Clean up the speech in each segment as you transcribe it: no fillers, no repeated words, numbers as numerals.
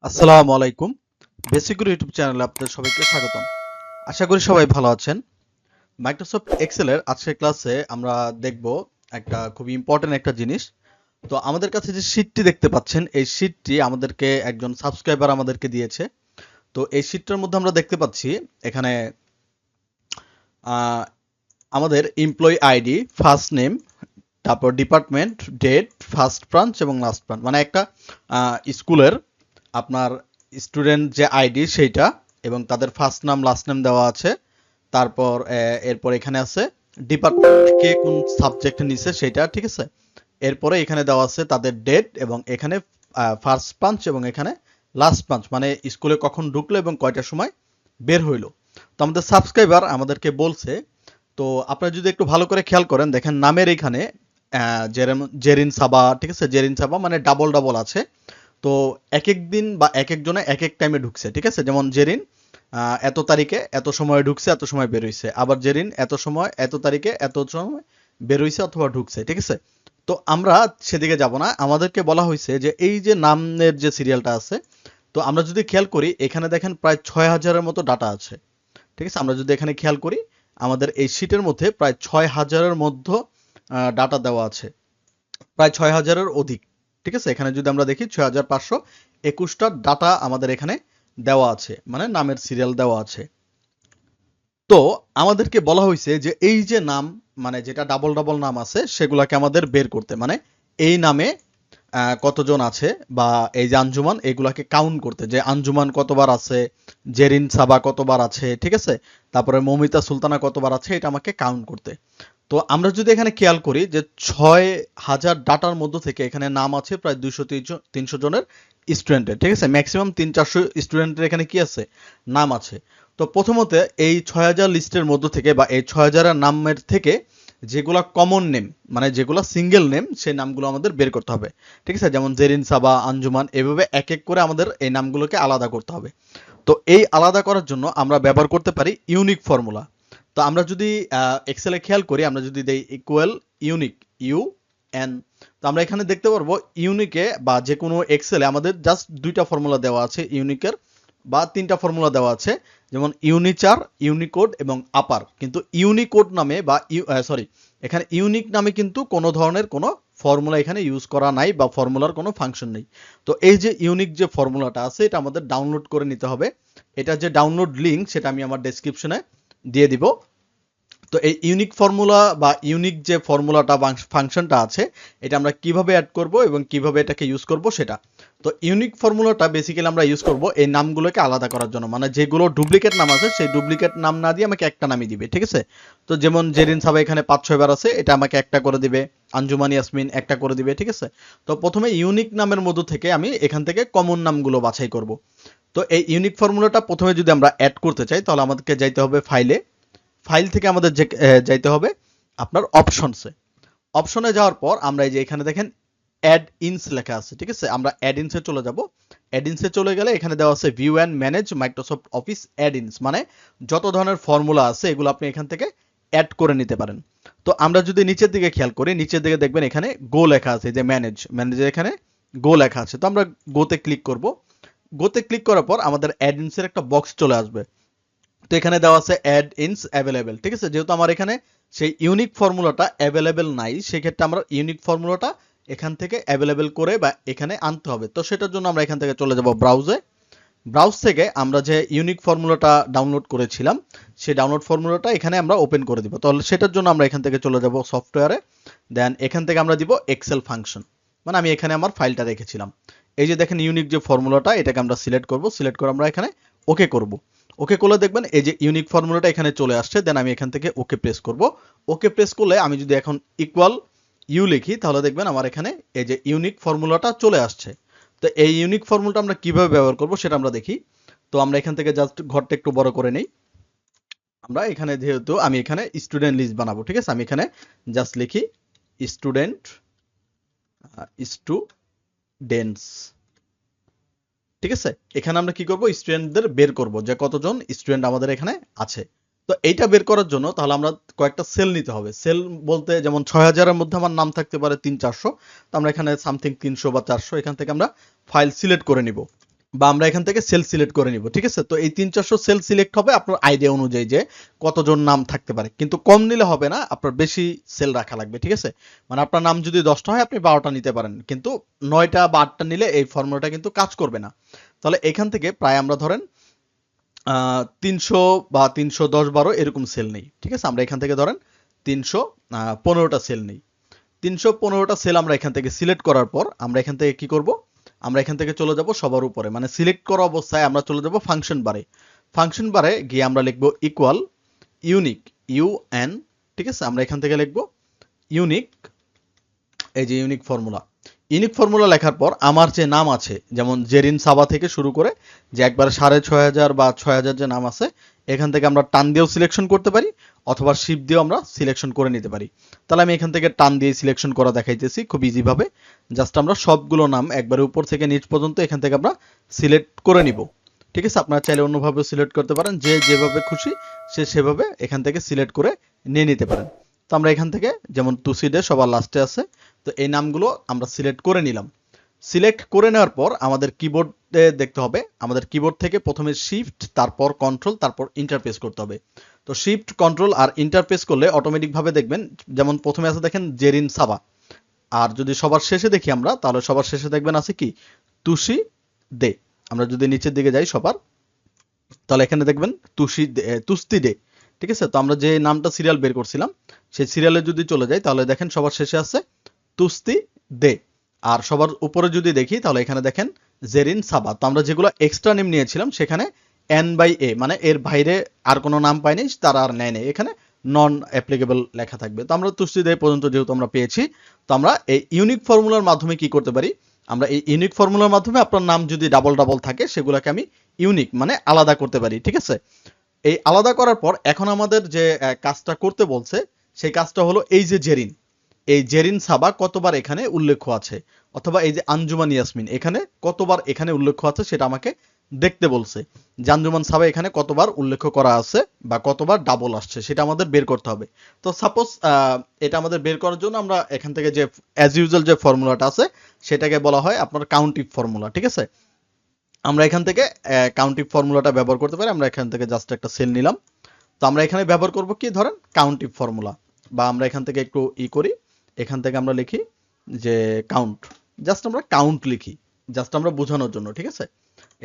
আসসালামু আলাইকুম। বেসিক গুরু ইউটিউব চ্যানেলে আপনাদের সবাইকে স্বাগতম। আশা করি সবাই ভালো আছেন। মাইক্রোসফট এক্সেলের আজকের ক্লাসে আমরা দেখব একটা খুবই ইম্পর্টেন্ট একটা জিনিস। তো আমাদের কাছে যে শীটটি দেখতে পাচ্ছেন, এই শীটটি আমাদেরকে একজন সাবস্ক্রাইবার আমাদেরকে দিয়েছে। তো এই শীটটার মধ্যে আমরা দেখতে পাচ্ছি এখানে আহ, আমাদের এমপ্লয়ি আইডি, ফার্স্ট নেম, তারপর ডিপার্টমেন্ট, ডেট, ফার্স্ট ব্রাঞ্চ এবং লাস্ট ব্রাঞ্চ, মানে একটা স্কুলের আপনার স্টুডেন্ট যে আইডি সেইটা এবং তাদের ফার্স্ট নাম লাস্ট নেম দেওয়া আছে। তারপর এরপর এখানে আছে ডিপার্টমেন্ট কে কোন সাবজেক্ট নিছে সেটা, ঠিক আছে। এরপরে এখানে দেওয়া আছে তাদের ডেট এবং এখানে ফার্স্ট পাঞ্চ এবং এখানে লাস্ট পাঞ্চ, মানে স্কুলে কখন ঢুকলো এবং কয়টার সময় বের হইলো। তো আমাদের সাবস্ক্রাইবার আমাদেরকে বলছে, তো আপনারা যদি একটু ভালো করে খেয়াল করেন, দেখেন নামের এখানে জেরিন সাবা, ঠিক আছে, জেরিন সাবা মানে ডাবল ডাবল আছে। তো এক এক দিন বা এক একজনে এক এক টাইমে ঢুকছে, ঠিক আছে। যেমন জেরিন এত তারিখে এত সময় ঢুকছে, এত সময় বের হইছে, আবার জেরিন এত সময় এত তারিখে এত সময় বের হইছে অথবা ঢুকছে, ঠিক আছে। তো আমরা সেদিকে যাব না, আমাদেরকে বলা হয়েছে যে এই যে নামের যে সিরিয়ালটা আছে, তো আমরা যদি খেয়াল করি এখানে দেখেন প্রায় 6,000-এর মতো ডাটা আছে, ঠিক আছে। আমরা যদি এখানে খেয়াল করি আমাদের এই শীটের মধ্যে প্রায় 6,000-এর মধ্যে ডাটা দেওয়া আছে, প্রায় 6,000-এর অধিক, ঠিক আছে। এখানে যদি আমরা দেখি 6,521টা ডাটা আমাদের এখানে দেওয়া আছে, মানে নামের সিরিয়াল দেওয়া আছে। তো আমাদেরকে বলা হয়েছে যে এই যে নাম, মানে যেটা ডাবল ডাবল নাম আছে সেগুলাকে আমাদের বের করতে, মানে এই নামে কতজন আছে বা এই যে আঞ্জুমান, এগুলাকে কাউন্ট করতে, যে আঞ্জুমান কতবার আছে, জেরিন সাবা কতবার আছে, ঠিক আছে, তারপরে মমিতা সুলতানা কতবার আছে, এটা আমাকে কাউন্ট করতে। তো আমরা যদি এখানে খেয়াল করি যে 6,000 ডাটার মধ্য থেকে এখানে নাম আছে প্রায় 200-300 জনের স্টুডেন্টের, ঠিক আছে। ম্যাক্সিমাম 300-400 স্টুডেন্টের এখানে কি আছে, নাম আছে। তো প্রথমত এই 6,000 লিস্টের মধ্য থেকে বা এই 6,000 নামের থেকে যেগুলা কমন নেম, মানে যেগুলা সিঙ্গেল নেম, সেই নামগুলো আমাদের বের করতে হবে, ঠিক আছে। যেমন জেরিন সাবা, আঞ্জুমান, এভাবে এক এক করে আমাদের এই নামগুলোকে আলাদা করতে হবে। তো এই আলাদা করার জন্য আমরা ব্যবহার করতে পারি ইউনিক ফর্মুলা। তো আমরা যদি এক্সেলে খেয়াল করি, আমরা যদি দেই ইকুয়াল ইউনিক, ইউ এন, তো আমরা এখানে দেখতে পারবো ইউনিকে বা যে কোনো এক্সেলে আমাদের জাস্ট দুইটা ফর্মুলা দেওয়া আছে ইউনিকের, বা তিনটা ফর্মুলা দেওয়া আছে, যেমন ইউনিচার, ইউনিকোড এবং আপার। কিন্তু ইউনিকোড নামে বা সরি, এখানে ইউনিক নামে কিন্তু কোনো ধরনের কোনো ফর্মুলা এখানে ইউজ করা নাই বা ফর্মুলার কোনো ফাংশন নেই। তো এই যে ইউনিক যে ফর্মুলাটা আছে এটা আমাদের ডাউনলোড করে নিতে হবে। এটা যে ডাউনলোড লিঙ্ক সেটা আমি আমার ডেসক্রিপশনে দিয়ে দিব। তো এই ইউনিক ফর্মুলা বা ইউনিক যে ফর্মুলাটা ফাংশনটা আছে, এটা আমরা কিভাবে অ্যাড করব এবং কিভাবে এটাকে ইউজ করব সেটা। তো ইউনিক ফর্মুলাটা বেসিক্যালি আমরা ইউজ করব এই নামগুলোকে আলাদা করার জন্য, মানে যেগুলো ডুপ্লিকেট নাম আছে সেই ডুপ্লিকেট নাম না দিয়ে আমাকে একটা নামই দিবে, ঠিক আছে। তো যেমন জেরিন সাবা এখানে 5-6 বার আছে, এটা আমাকে একটা করে দিবে, আঞ্জুমান ইয়াসমিন একটা করে দিবে, ঠিক আছে। তো প্রথমে ইউনিক নামের মধ্য থেকে আমি এখান থেকে কমন নামগুলো বাছাই করব। তো এই ইউনিক ফর্মুলাটা প্রথমে যদি আমরা অ্যাড করতে চাই তাহলে আমাদেরকে যাইতে হবে ফাইলে, ফাইল থেকে আমাদের যে যাইতে হবে আপনার অপশনসে। অপশনে যাওয়ার পর আমরা এই যে এখানে দেখেন অ্যাড ইনস লেখা আছে, ঠিক আছে। আমরা অ্যাড ইনসে চলে যাব। অ্যাড ইনসে চলে গেলে এখানে দেওয়া আছে view and manage Microsoft office add ins, মানে যত ধরনের ফর্মুলা আছে এগুলো আপনি এখান থেকে অ্যাড করে নিতে পারেন। তো আমরা যদি নিচের দিকে খেয়াল করি, নিচের দিকে দেখবেন এখানে গো লেখা আছে, যে ম্যানেজ, ম্যানেজের এখানে গো লেখা আছে। তো আমরা গোতে ক্লিক করব। গোতে ক্লিক করার পর আমাদের অ্যাড ইনসের একটা বক্স চলে আসবে। তো এখানে দেওয়া আছে অ্যাড ইনস অ্যাভেলেবেল, ঠিক আছে। যেহেতু আমার এখানে সেই ইউনিক ফর্মুলাটা অ্যাভেলেবেল নাই, সেক্ষেত্রে আমরা ইউনিক ফর্মুলাটা এখান থেকে অ্যাভেলেবেল করে বা এখানে আনতে হবে। তো সেটার জন্য আমরা এখান থেকে চলে যাব ব্রাউজে। ব্রাউজ থেকে আমরা যে ইউনিক ফর্মুলাটা ডাউনলোড করেছিলাম সেই ডাউনলোড ফর্মুলাটা এখানে আমরা ওপেন করে দিব। তাহলে সেটার জন্য আমরা এখান থেকে চলে যাব সফটওয়্যারে, দেন এখান থেকে আমরা দিব এক্সেল ফাংশন, মানে আমি এখানে আমার ফাইলটা রেখেছিলাম। এই যে দেখেন ইউনিক যে ফর্মুলাটা, এটাকে আমরা সিলেক্ট করব, সিলেক্ট করে আমরা এখানে ওকে করব। ওকে করলে দেখবেন এই যে ইউনিক ফর্মুলাটা এখানে চলে আসছে, দেন আমি এখান থেকে ওকে প্রেস করব। ওকে প্রেস করলে আমি যদি এখন ইকুয়াল ইউ লিখি তাহলে দেখবেন আমার এখানে এই যে ইউনিক ফর্মুলাটা চলে আসছে। তো এই ইউনিক ফর্মুলাটা আমরা কিভাবে ব্যবহার করব সেটা আমরা দেখি। তো আমরা এখান থেকে জাস্ট ঘরটা একটু বড় করে নেই। আমরা এখানে যেহেতু আমি এখানে স্টুডেন্ট লিস্ট বানাবো, ঠিক আছে, আমি এখানে জাস্ট লিখি স্টুডেন্ট, স্টুডেন্টস, ঠিক আছে। এখানে আমরা কি করব, স্টুডেন্টদের বের করব যে কতজন স্টুডেন্ট আমাদের এখানে আছে। তো এইটা বের করার জন্য তাহলে আমরা কয়েকটা সেল নিতে হবে। সেল বলতে যেমন 6,000-এর মধ্যে আমার নাম থাকতে পারে 300-400, তো আমরা এখানে সামথিং 300 বা 400 এখান থেকে আমরা ফাইল সিলেক্ট করে নিব। বা আমরা এখান থেকে সেল সিলেক্ট করে নিব, ঠিক আছে। তো এই 300-400 সেল সিলেক্ট হবে আপনার আইডিয়া অনুযায়ী যে কতজন নাম থাকতে পারে, কিন্তু কম নিলে হবে না, আপনার বেশি সেল রাখা লাগবে, ঠিক আছে। মানে আপনার নাম যদি 10টা হয় আপনি 12টা নিতে পারেন, কিন্তু 9টা বা 8টা নিলে এই ফর্মুলাটা কিন্তু কাজ করবে না। তাহলে এখান থেকে প্রায় আমরা ধরেন 300 বা 310-12 এরকম সেল নেই, ঠিক আছে। আমরা এখান থেকে ধরেন 315টা সেল নেই। 315টা সেল আমরা এখান থেকে সিলেক্ট করার পর আমরা এখান থেকে কি করব, আমরা এখান থেকে চলে যাব সবার উপরে, মানে সিলেক্ট করা অবস্থায় আমরা চলে যাব ফাংশন বারে। ফাংশন বারে গিয়ে আমরা লিখব ইকুয়াল ইউনিক, ইউএন, ঠিক আছে। আমরা এখান থেকে লিখব ইউনিক, এই যে ইউনিক ফর্মুলা। ইউনিক ফর্মুলা লেখার পর আমার যে নাম আছে, যেমন জেরিন সাবা থেকে শুরু করে যে একবারে 6500 বা 6000 যে নাম আছে, এখান থেকে আমরা টান দিয়েও সিলেকশন করতে পারি, অথবা শিফট দিয়েও আমরা সিলেকশন করে নিতে পারি। তাহলে আমি এখান থেকে টান দিয়ে সিলেকশন করা দেখাইতেছি খুব ইজি ভাবে। জাস্ট আমরা সবগুলো নাম একবারে উপর থেকে নিচ পর্যন্ত এখান থেকে আমরা সিলেক্ট করে নিব, ঠিক আছে। আপনারা চাইলে অন্যভাবে সিলেক্ট করতে পারেন, যে যেভাবে খুশি সে সেভাবে এখান থেকে সিলেক্ট করে নিয়ে নিতে পারেন। তো আমরা এখান থেকে যেমন তুসিডে সবার লাস্টে আছে, তো এই নামগুলো আমরা সিলেক্ট করে নিলাম। সিলেক্ট করে নেওয়ার পর আমাদের কিবোর্ডে দেখতে হবে, আমাদের কিবোর্ড থেকে প্রথমে শিফট, তারপর কন্ট্রোল, তারপর ইন্টারপ্রেস করতে হবে। তো শিফট কন্ট্রোল আর ইন্টারপ্রেস করলে অটোমেটিক ভাবে দেখবেন, যেমন প্রথমে আছে দেখেন জেরিন সাবা, আর যদি সবার শেষে দেখি আমরা, তাহলে সবার শেষে দেখবেন আছে কি তুষি দে। আমরা যদি নিচের দিকে যাই সবার, তাহলে এখানে দেখবেন তুস্তি ডে, ঠিক আছে। তো আমরা যে নামটা সিরিয়াল বের করছিলাম সেই সিরিয়ালে যদি চলে যাই, তাহলে দেখেন সবার শেষে আছে তুস্তি দে। আর সবার উপরে যদি দেখি, তাহলে এখানে দেখেন জেরিন সাবা। তো আমরা যেগুলো এক্সট্রা নেম নিয়েছিলাম সেখানে এন বাই এ, মানে এর বাইরে আর কোনো নাম পাইনি, তারা আর নেয় নেই, এখানে নন অ্যাপ্লিকেবল লেখা থাকবে। তো আমরা তুষ্টি দে পর্যন্ত যেহেতু আমরা পেয়েছি, তো আমরা এই ইউনিক ফর্মুলার মাধ্যমে কি করতে পারি, আমরা এই ইউনিক ফর্মুলার মাধ্যমে আপনার নাম যদি ডাবল ডাবল থাকে সেগুলোকে আমি ইউনিক মানে আলাদা করতে পারি, ঠিক আছে। এই আলাদা করার পর এখন আমাদের যে কাজটা করতে বলছে সেই কাজটা হলো এই যে জেরিন, এই জেরিন সাবা কতবার এখানে উল্লেখ আছে, অথবা এই যে আঞ্জুমান ইয়াসমিন এখানে কতবার এখানে উল্লেখ আছে সেটা আমাকে দেখতে বলছে। যে আঞ্জুমান সাবা এখানে কতবার উল্লেখ করা আছে বা কতবার ডাবল আসছে সেটা আমাদের বের করতে হবে। তো সাপোজ এটা আমাদের বের করার জন্য আমরা এখান থেকে যে অ্যাজ ইউজুয়াল যে ফর্মুলাটা আছে সেটাকে বলা হয় আপনার কাউন্টিভ ফর্মুলা, ঠিক আছে। আমরা এখান থেকে কাউন্টিভ ফর্মুলাটা ব্যবহার করতে পারি। আমরা এখান থেকে জাস্ট একটা সেল নিলাম। তো আমরা এখানে ব্যবহার করব কি, ধরেন কাউন্টিভ ফর্মুলা, বা আমরা এখান থেকে একটু করি, এখান থেকে আমরা লিখি যে কাউন্ট, জাস্ট আমরা কাউন্ট লিখি, জাস্ট আমরা বোঝানোর জন্য, ঠিক আছে।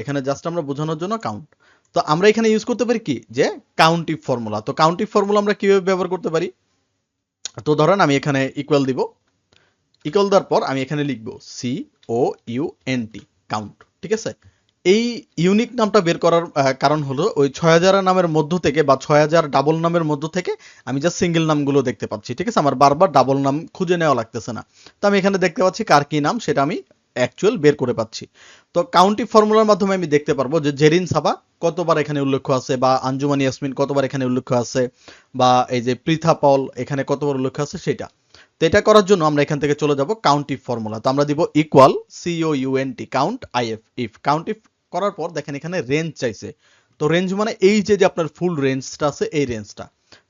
এখানে জাস্ট আমরা বোঝানোর জন্য কাউন্ট। তো আমরা এখানে ইউজ করতে পারি কি, যে কাউন্টিভ ফর্মুলা। তো কাউন্টিভ ফর্মুলা আমরা কিভাবে ব্যবহার করতে পারি, তো ধরেন আমি এখানে ইকুয়াল দিব, ইকুয়াল দেওয়ার পর আমি এখানে লিখবো COUNT, কাউন্ট, ঠিক আছে। এই ইউনিক নামটা বের করার কারণ হলো ওই 6000 নামের মধ্য থেকে বা 6000 ডাবল নামের মধ্য থেকে আমি জাস্ট সিঙ্গেল নামগুলো দেখতে পাচ্ছি, ঠিক আছে। আমার বারবার ডাবল নাম খুঁজে নেওয়া লাগতেছে না। তো আমি এখানে দেখতে পাচ্ছি কার কি নাম সেটা আমি অ্যাকচুয়াল বের করে পাচ্ছি। তো কাউন্টিভ ফর্মুলার মাধ্যমে আমি দেখতে পারবো যে জেরিন সাবা কতবার এখানে উল্লেখ আছে, বা আঞ্জুমান ইয়াসমিন কতবার এখানে উল্লেখ আছে, বা এই যে পৃথা পল এখানে কতবার উল্লেখ আছে সেটা। তো এটা করার জন্য আমরা এখান থেকে চলে যাব কাউন্টিভ ফর্মুলা। তো আমরা দিব equal COUNT count IF, if কাউন্টিভ করার পর দেখেন এখানে রেঞ্জ চাইছে। তো রেঞ্জ মানে এই যে আপনার ফুল রেঞ্জটা আছে এই রেঞ্জটা।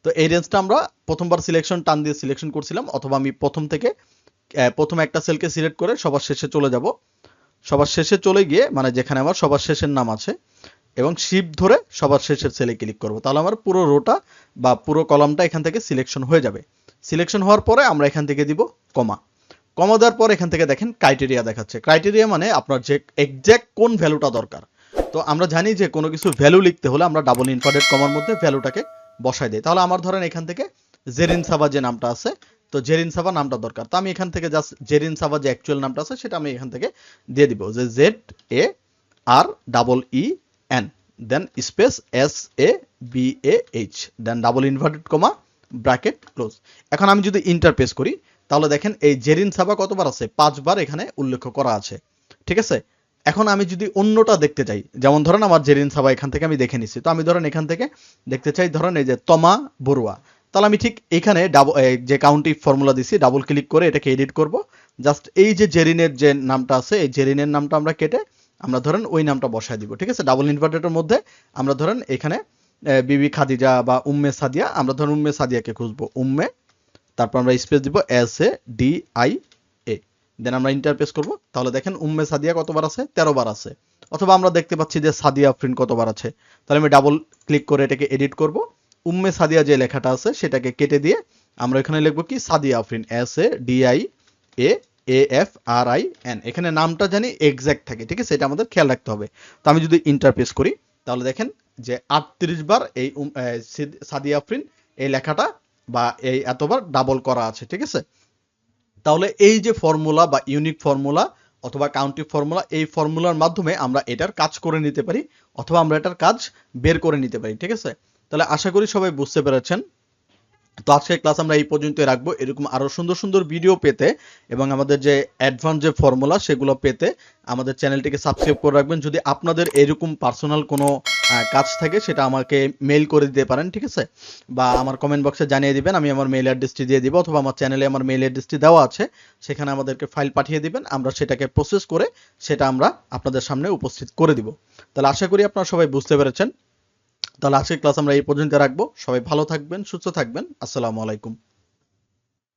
তো এই রেঞ্জটা আমরা প্রথমবার সিলেকশন টান দিয়ে সিলেকশন করছিলাম, অথবা আমি প্রথম থেকে প্রথম একটা সেলকে সিলেক্ট করে সবার শেষে চলে যাব। সবার শেষে চলে গিয়ে মানে যেখানে আমার সবার শেষের নাম আছে, এবং শিফট ধরে সবার শেষের সেলে ক্লিক করব, তাহলে আমার পুরো রোটা বা পুরো কলামটা এখান থেকে সিলেকশন হয়ে যাবে। সিলেকশন হওয়ার পরে আমরা এখান থেকে দিব কমা। কমা দেওয়ার পর এখান থেকে দেখেন ক্রাইটেরিয়া দেখাচ্ছে। ক্রাইটেরিয়া মানে আপনার যে এক্সাক্ট কোন ভ্যালুটা দরকার। তো আমরা জানি যে কোনো কিছু ভ্যালু লিখতে হলে আমরা ডাবল ইনভার্টেড কমার মধ্যে ভ্যালুটাকে বসাই দিই। তাহলে আমার ধরেন এখান থেকে জেরিন সাবা যে নামটা আছে, তো জেরিন সাবা নামটা দরকার। তো আমি এখান থেকে জাস্ট জেরিন সাবা যে অ্যাকচুয়াল নামটা আছে সেটা আমি এখান থেকে দিয়ে দিব, যে ZAREEN, then space SABAH, then double inverted comma, bracket close. এখন আমি যদি ইন্টারপ্রেস করি, তাহলে দেখেন এই জেরিন সাবা কতবার আছে, 5 বার এখানে উল্লেখ করা আছে, ঠিক আছে। এখন আমি যদি অন্যটা দেখতে চাই, যেমন ধরেন আমার জেরিন সাবা এখান থেকে আমি দেখে নিচ্ছি, তো আমি ধরেন এখান থেকে দেখতে চাই ধরেন এই যে তমা বড়ুয়া, তাহলে আমি ঠিক এখানে যে কাউন্টিভ ফর্মুলা দিছি ডাবল ক্লিক করে এটাকে এডিট করব। জাস্ট এই যে জেরিনের যে নামটা আছে এই জেরিনের নামটা আমরা কেটে আমরা ধরেন ওই নামটা বসায় দিব, ঠিক আছে। ডাবল ইনভার্টেডের মধ্যে আমরা ধরেন এখানে বিবি খাদিজা বা উম্মে সাদিয়া, আমরা ধরেন উম্মে সাদিয়াকে খুঁজবো, উম্মে, তারপর আমরা স্পেস দিব SADIA, দেন আমরা ইন্টারপ্রেস করব। তাহলে দেখেন উম্মে সাদিয়া কতবার আছে, 13 বার আছে। অথবা আমরা দেখতে পাচ্ছি যে সাদিয়া আফরিন কতবার আছে, তাহলে আমি ডাবল ক্লিক করে এটাকে এডিট করব। উম্মে সাদিয়া যে লেখাটা আছে সেটাকে কেটে দিয়ে আমরা এখানে লিখবো কি সাদিয়া আফরিন, SADIAAFRIN। এখানে নামটা জানি এক্সাক্ট থাকে, ঠিক আছে, এটা আমাদের খেয়াল রাখতে হবে। তো আমি যদি ইন্টারপ্রেস করি তাহলে দেখেন যে 38 বার এই সাদিয়া আফরিন এই লেখাটা বা এই এতবার ডাবল করা আছে, ঠিক আছে। তাহলে এই যে ফর্মুলা বা ইউনিক ফর্মুলা অথবা কাউন্টিভ ফর্মুলা, এই ফর্মুলার মাধ্যমে আমরা এটার কাজ করে নিতে পারি অথবা আমরা এটার কাজ বের করে নিতে পারি, ঠিক আছে। তাহলে আশা করি সবাই বুঝতে পেরেছেন। তো আজকের ক্লাস আমরা এই পর্যন্তই রাখবো। এরকম আরো সুন্দর সুন্দর ভিডিও পেতে এবং আমাদের যে অ্যাডভান্স যে ফর্মুলা সেগুলো পেতে আমাদের চ্যানেলটিকে সাবস্ক্রাইব করে রাখবেন। যদি আপনাদের এরকম পার্সোনাল কোনো কাজ থাকে সেটা আমাকে মেইল করে দিতে পারেন, ঠিক আছে, বা আমার কমেন্ট বক্সে জানিয়ে দিবেন, আমি আমার মেইল অ্যাড্রেসটি দিয়ে দিব, অথবা আমার চ্যানেলে আমার মেইল অ্যাড্রেসটি দেওয়া আছে, সেখানে আমাদেরকে ফাইল পাঠিয়ে দিবেন, আমরা সেটাকে প্রসেস করে সেটা আমরা আপনাদের সামনে উপস্থিত করে দিব। তাহলে আশা করি আপনারা সবাই বুঝতে পেরেছেন। তাহলে আজকের ক্লাস আমরা এই পর্যন্ত রাখবো। সবাই ভালো থাকবেন, সুস্থ থাকবেন। আসসালামু আলাইকুম।